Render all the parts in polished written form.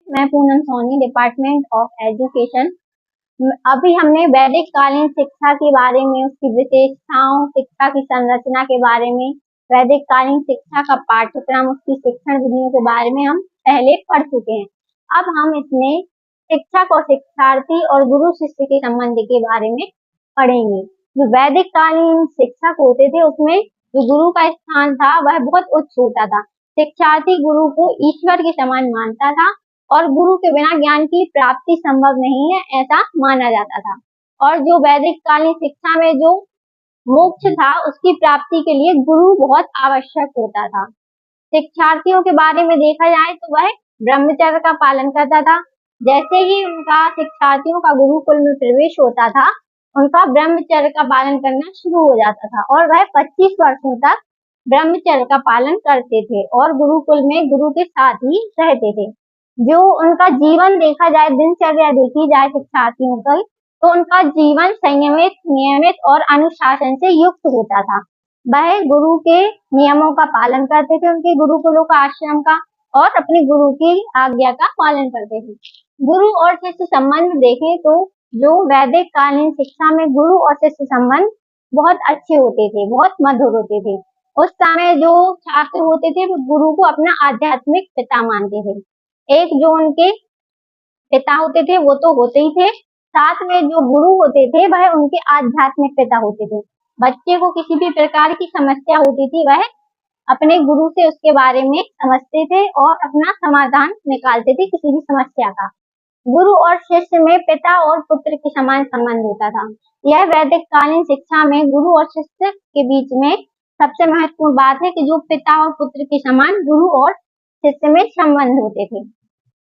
मैं Poonam Soni, department of education. अभी हमने वैदिक कालीन शिक्षा के बारे में, उसकी विशेषताओं, शिक्षा की संरचना के बारे में, वैदिक कालीन शिक्षा का पाठ्यक्रम, उसकी शिक्षण विधियों के बारे में हम पहले पढ़ चुके हैं। अब हम इसमें शिक्षक और शिक्षार्थी और गुरु शिष्य के संबंध के बारे में पढ़ेंगे। जो वैदिक कालीन शिक्षक होते थे, उसमें जो गुरु का स्थान था वह बहुत उच्च होता था। शिक्षार्थी गुरु को ईश्वर के समान मानता था और गुरु के बिना ज्ञान की प्राप्ति संभव नहीं है, ऐसा माना जाता था। और जो वैदिक कालीन शिक्षा में जो मोक्ष था, उसकी प्राप्ति के लिए गुरु बहुत आवश्यक होता था। शिक्षार्थियों के बारे में देखा जाए तो वह ब्रह्मचर्य का पालन करता था। जैसे ही उनका शिक्षार्थियों का गुरुकुल में प्रवेश होता था, उनका ब्रह्मचर्य का पालन करना शुरू हो जाता था और वह 25 वर्षों तक ब्रह्मचर्य का पालन करते थे और गुरुकुल में गुरु के साथ ही रहते थे। जो उनका जीवन देखा जाए, दिनचर्या देखी जाए शिक्षार्थियों की, तो उनका जीवन संयमित, नियमित और अनुशासन से युक्त होता था। वह गुरु के नियमों का पालन करते थे, उनके गुरुकुलों का, आश्रम का, और अपने गुरु की आज्ञा का पालन करते थे। गुरु और शिष्य संबंध देखें तो जो वैदिक कालीन शिक्षा में गुरु और शिष्य संबंध बहुत अच्छे होते थे, बहुत मधुर होते थे। उस समय जो छात्र होते थे वो गुरु को अपना आध्यात्मिक पिता मानते थे। एक जो उनके पिता होते थे वो तो होते ही थे, साथ में जो गुरु होते थे वह उनके आध्यात्मिक पिता होते थे। बच्चे को किसी भी प्रकार की समस्या होती थी, वह अपने गुरु से उसके बारे में समझते थे और अपना समाधान निकालते थे किसी भी समस्या का। गुरु और शिष्य में पिता और पुत्र के समान संबंध होता था। यह वैदिक कालीन शिक्षा में गुरु और शिष्य के बीच में सबसे महत्वपूर्ण बात है कि जो पिता और पुत्र के समान गुरु और शिष्य में संबंध होते थे।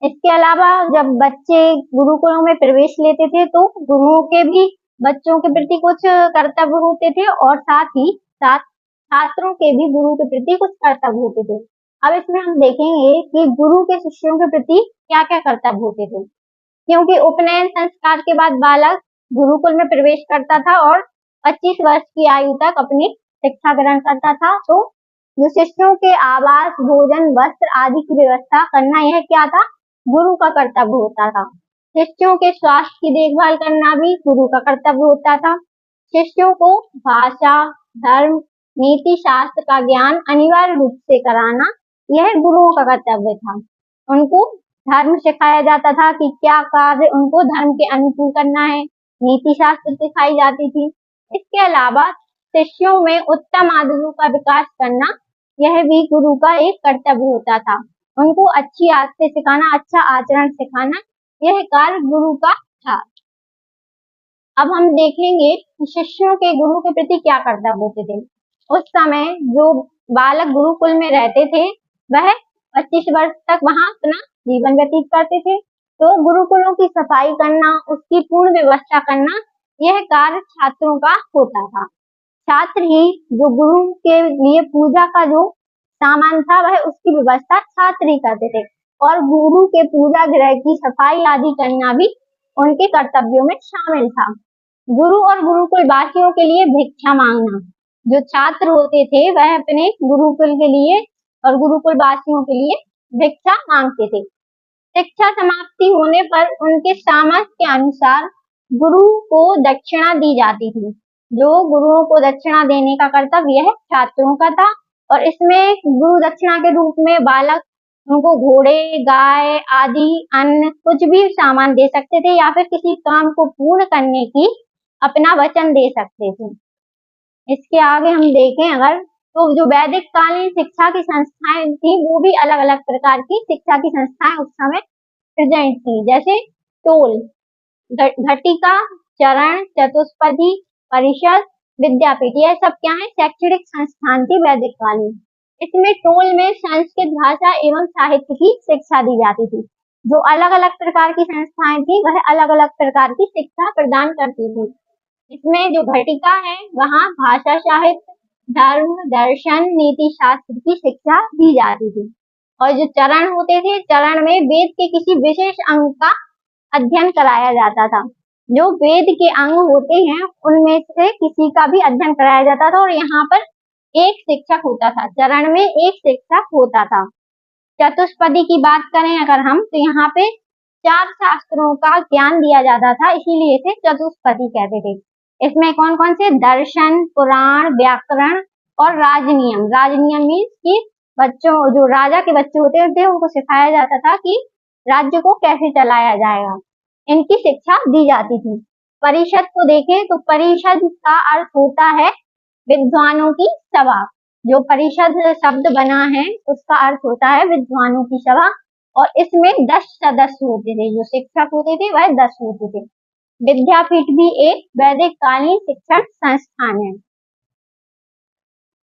इसके अलावा जब बच्चे गुरुकुलों में प्रवेश लेते थे तो गुरुओं के भी बच्चों के प्रति कुछ कर्तव्य होते थे और साथ ही साथ छात्रों के भी गुरु के प्रति कुछ कर्तव्य होते थे। अब इसमें हम देखेंगे कि गुरु के शिष्यों के प्रति क्या क्या कर्तव्य होते थे, क्योंकि उपनयन संस्कार के बाद बालक गुरुकुल में प्रवेश करता था और 25 वर्ष की आयु तक अपनी शिक्षा ग्रहण करता था। तो जो शिष्यों के आवास, भोजन, वस्त्र आदि की व्यवस्था करना, यह क्या था, गुरु का कर्तव्य होता था। शिष्यों के स्वास्थ्य की देखभाल करना भी गुरु का कर्तव्य होता था। शिष्यों को भाषा, धर्म, नीति शास्त्र का ज्ञान अनिवार्य रूप से कराना, यह गुरुओं का कर्तव्य था। उनको धर्म सिखाया जाता था कि क्या कार्य उनको धर्म के अनुकूल करना है, नीति शास्त्र सिखाई जाती थी। इसके अलावा शिष्यों में उत्तम आदतों का विकास करना, यह भी गुरु का एक कर्तव्य होता था। उनको अच्छी आदतें सिखाना, अच्छा आचरण सिखाना, यह कार्य गुरु का था। अब हम देखेंगे कि शिष्यों के गुरु के प्रति क्या कर्तव्य होते थे। उस समय जो बालक गुरुकुल में रहते थे वह 25 वर्ष तक वहां अपना जीवन व्यतीत करते थे। तो गुरुकुलों की सफाई करना, उसकी पूर्ण व्यवस्था करना, यह कार्य छात्रों का होता था। छात्र ही जो गुरु के लिए पूजा का जो सामान था वह उसकी व्यवस्था छात्र ही करते थे और गुरु के पूजा गृह की सफाई आदि करना भी उनके कर्तव्यों में शामिल था। गुरु और गुरुकुल वासियों के लिए भिक्षा मांगना, जो छात्र होते थे वह अपने गुरुकुल के लिए और गुरुकुल वासियों के लिए भिक्षा मांगते थे। शिक्षा समाप्ति होने पर उनके सामर्थ्य के अनुसार गुरु को दक्षिणा दी जाती थी। जो गुरुओं को दक्षिणा देने का कर्तव्य यह छात्रों का था और इसमें गुरु दक्षिणा के रूप में बालक उनको घोड़े, गाय आदि अन्य कुछ भी सामान दे सकते थे या फिर किसी काम को पूर्ण करने की अपना वचन दे सकते थे। इसके आगे हम देखें अगर, तो जो वैदिक कालीन शिक्षा की संस्थाएं थी वो भी अलग अलग प्रकार की शिक्षा की संस्थाएं उस समय प्रेजेंट थी, जैसे टोल, घटिका, चरण, चतुष्पदी, परिषद, विद्यापीठ, यह सब क्या है, शैक्षणिक संस्थान थी वैदिक कालीन। इसमें टोल में संस्कृत भाषा एवं साहित्य की शिक्षा दी जाती थी। जो अलग अलग प्रकार की संस्थाएं थी वह अलग अलग प्रकार की शिक्षा प्रदान करती थी। इसमें जो घटिका है वहाँ भाषा, साहित्य, धर्म, दर्शन, नीति शास्त्र की शिक्षा दी जाती थी। और जो चरण होते थे, चरण में वेद के किसी विशेष अंग का अध्ययन कराया जाता था। जो वेद के अंग होते हैं उनमें से किसी का भी अध्ययन कराया जाता था और यहाँ पर एक शिक्षक होता था, चरण में एक शिक्षक होता था। चतुष्पदी की बात करें अगर हम, तो यहाँ पे 4 शास्त्रों का ज्ञान दिया जाता था, इसीलिए इसे चतुष्पदी कहते थे। इसमें कौन कौन से? दर्शन, पुराण, व्याकरण और राजनियम। राजनियम मीन्स कि बच्चों, जो राजा के बच्चे होते थे उनको सिखाया जाता था कि राज्य को कैसे चलाया जाएगा, इनकी शिक्षा दी जाती थी। परिषद को देखें तो परिषद का अर्थ होता है विद्वानों की सभा। जो परिषद शब्द बना है उसका अर्थ होता है विद्वानों की सभा, और इसमें 10 सदस्य होते थे। जो शिक्षक होते थे वह 10 होते थे। विद्यापीठ भी एक वैदिक कालीन शिक्षण संस्थान है।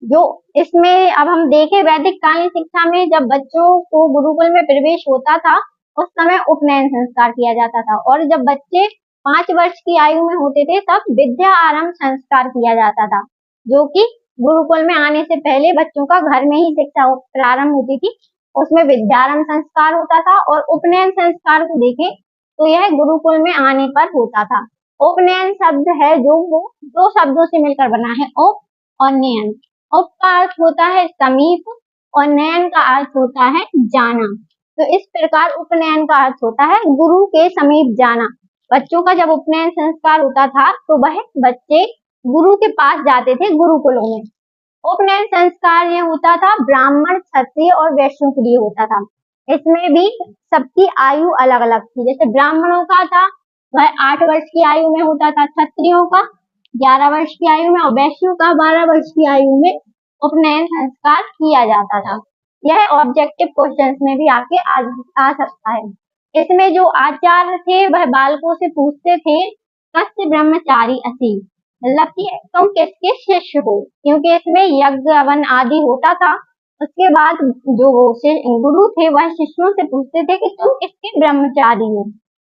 जो इसमें अब हम देखें, वैदिक कालीन शिक्षा में जब बच्चों को गुरुकुल में प्रवेश होता था उस समय उपनयन संस्कार किया जाता था, और जब बच्चे 5 वर्ष की आयु में होते थे तब विद्या आरंभ संस्कार किया जाता था, जो कि गुरुकुल में आने से पहले बच्चों का घर में ही शिक्षा प्रारंभ होती थी। उसमें विद्यारंभ संस्कार होता था। और उपनयन संस्कार को देखें तो यह गुरुकुल में आने पर होता था। उपनयन शब्द है जो वो 2 शब्दों से मिलकर बना है, उप और नयन। उप का अर्थ होता है समीप और नयन का अर्थ होता है जाना। तो इस प्रकार उपनयन का अर्थ होता है गुरु के समीप जाना। बच्चों का जब उपनयन संस्कार होता था तो वह बच्चे गुरु के पास जाते थे गुरुकुलों में। उपनयन संस्कार ये होता था ब्राह्मण, क्षत्रिय और वैश्यों के लिए होता था। इसमें भी सबकी आयु अलग अलग थी। जैसे ब्राह्मणों का था वह 8 वर्ष की आयु में होता था, क्षत्रियों का 11 वर्ष की आयु में और वैश्यों का 12 वर्ष की आयु में उपनयन संस्कार किया जाता था। यह ऑब्जेक्टिव क्वेश्चंस में भी आके आ सकता है। इसमें जो आचार्य थे वह बालकों से पूछते थे कस्य ब्रह्मचारी असि, मतलब कि तुम किसके शिष्य हो, क्योंकि इसमें यज्ञ हवन आदि होता था। उसके बाद जो गुरु थे वह शिष्यों से पूछते थे कि तुम किसके ब्रह्मचारी हो,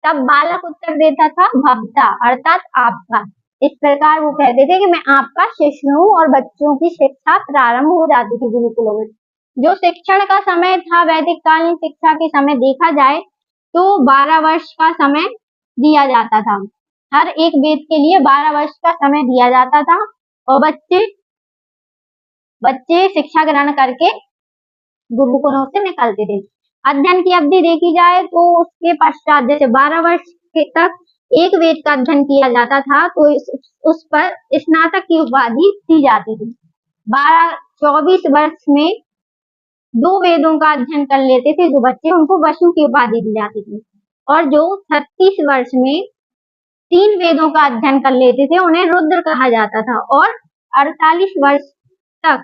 तब बालक उत्तर देता था भवता, अर्थात आपका। इस प्रकार वो कहते थे कि मैं आपका शिष्य हूँ, और बच्चों की शिक्षा प्रारंभ हो जाती थी गुरुकुलों में। जो शिक्षण का समय था वैदिक कालीन शिक्षा के समय देखा जाए तो 12 वर्ष का समय दिया जाता था। हर एक वेद के लिए 12 वर्ष का समय दिया जाता था, और बच्चे शिक्षा ग्रहण करके गुरुकुलों से निकलते थे। अध्ययन की अवधि देखी जाए तो उसके पश्चात जैसे 12 वर्ष तक एक वेद का अध्ययन किया जाता था तो उस पर स्नातक की उपाधि दी जाती थी। 24 वर्ष में 2 वेदों का अध्ययन कर लेते थे जो बच्चे, उनको वसु की उपाधि दी जाती थी। और जो 36 वर्ष में 3 वेदों का अध्ययन कर लेते थे उन्हें रुद्र कहा जाता था। और 48 वर्ष तक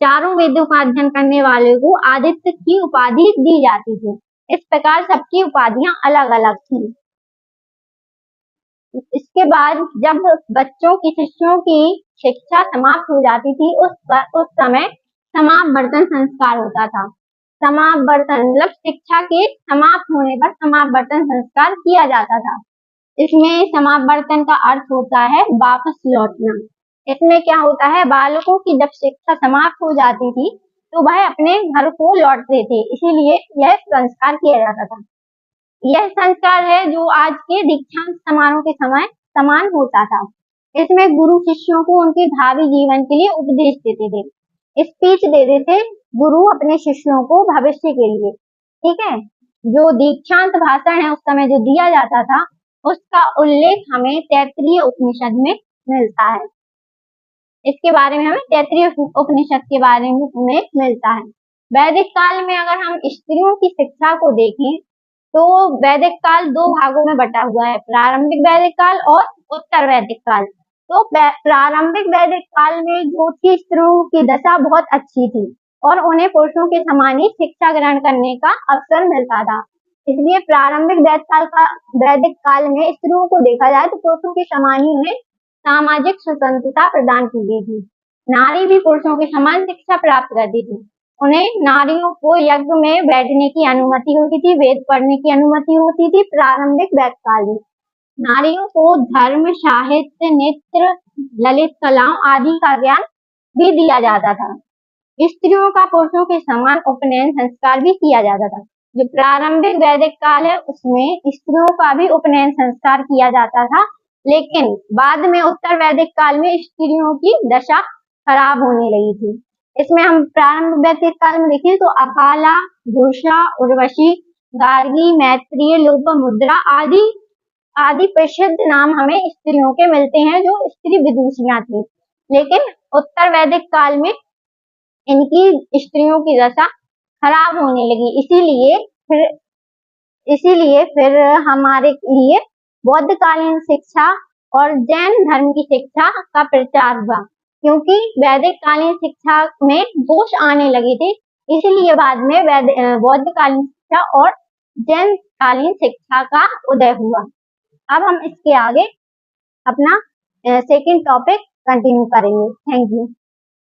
4 वेदों का अध्ययन करने वाले को आदित्य की उपाधि दी जाती थी। इस प्रकार सबकी उपाधियां अलग अलग थी। इसके बाद जब बच्चों की, शिष्यों की शिक्षा समाप्त हो जाती थी उस समय समावर्तन संस्कार होता था। समावर्तन मतलब शिक्षा के समाप्त होने पर समावर्तन संस्कार किया जाता था। इसमें समावर्तन का अर्थ होता है वापस लौटना। इसमें क्या होता है, बालकों की जब शिक्षा समाप्त हो जाती थी तो वह अपने घर को लौटते थे, इसीलिए यह संस्कार किया जाता था। यह संस्कार है जो आज के दीक्षांत समारोह के समय समान होता था। इसमें गुरु शिष्यों को उनके भावी जीवन के लिए उपदेश देते थे, स्पीच देते थे गुरु अपने शिष्यों को भविष्य के लिए। ठीक है, जो दीक्षांत भाषण है उस समय जो दिया जाता था उसका उल्लेख हमें तैत्तिरीय उपनिषद में मिलता है। इसके बारे में हमें तैत्तिरीय उपनिषद के बारे में मिलता है। वैदिक काल में अगर हम स्त्रियों की शिक्षा को देखें तो वैदिक काल 2 भागों में बटा हुआ है, प्रारंभिक वैदिक काल और उत्तर वैदिक काल। तो प्रारंभिक वैदिक काल में जो थी स्त्रियों की दशा बहुत अच्छी थी और उन्हें पुरुषों के समान ही शिक्षा ग्रहण करने का अवसर मिलता था। इसलिए प्रारंभिक वैदिक काल में स्त्रियों को देखा जाए तो पुरुषों के समान ही उन्हें सामाजिक स्वतंत्रता प्रदान की गई थी। नारी भी पुरुषों के समान शिक्षा प्राप्त करती थी। उन्हें नारियों को यज्ञ में बैठने की अनुमति होती थी, वेद पढ़ने की अनुमति होती थी। प्रारंभिक वैदिक काल में नारियों को धर्म, साहित्य, नृत्य, ललित कलाओं आदि का ज्ञान भी दिया जाता था। स्त्रियों का पुरुषों के समान उपनयन संस्कार भी किया जाता था। जो प्रारंभिक वैदिक काल है उसमें स्त्रियों का भी उपनयन संस्कार किया जाता था, लेकिन बाद में उत्तर वैदिक काल में स्त्रियों की दशा खराब होने लगी थी। इसमें हम प्रारंभ वैदिक काल में देखें तो अकाला, घोषा, उर्वशी, गार्गी, मैत्रेय, लोपामुद्रा आदि प्रसिद्ध नाम हमें स्त्रियों के मिलते हैं जो स्त्री विदुषियां थी। लेकिन उत्तर वैदिक काल में इनकी स्त्रियों की दशा खराब होने लगी, इसीलिए फिर हमारे लिए बौद्धकालीन शिक्षा और जैन धर्म की शिक्षा का प्रचार हुआ, क्योंकि वैदिक कालीन शिक्षा में दोष आने लगे थे, इसलिए बाद में बौद्धकालीन शिक्षा और जैन कालीन शिक्षा का उदय हुआ। अब हम इसके आगे अपना सेकंड टॉपिक कंटिन्यू करेंगे। Thank you.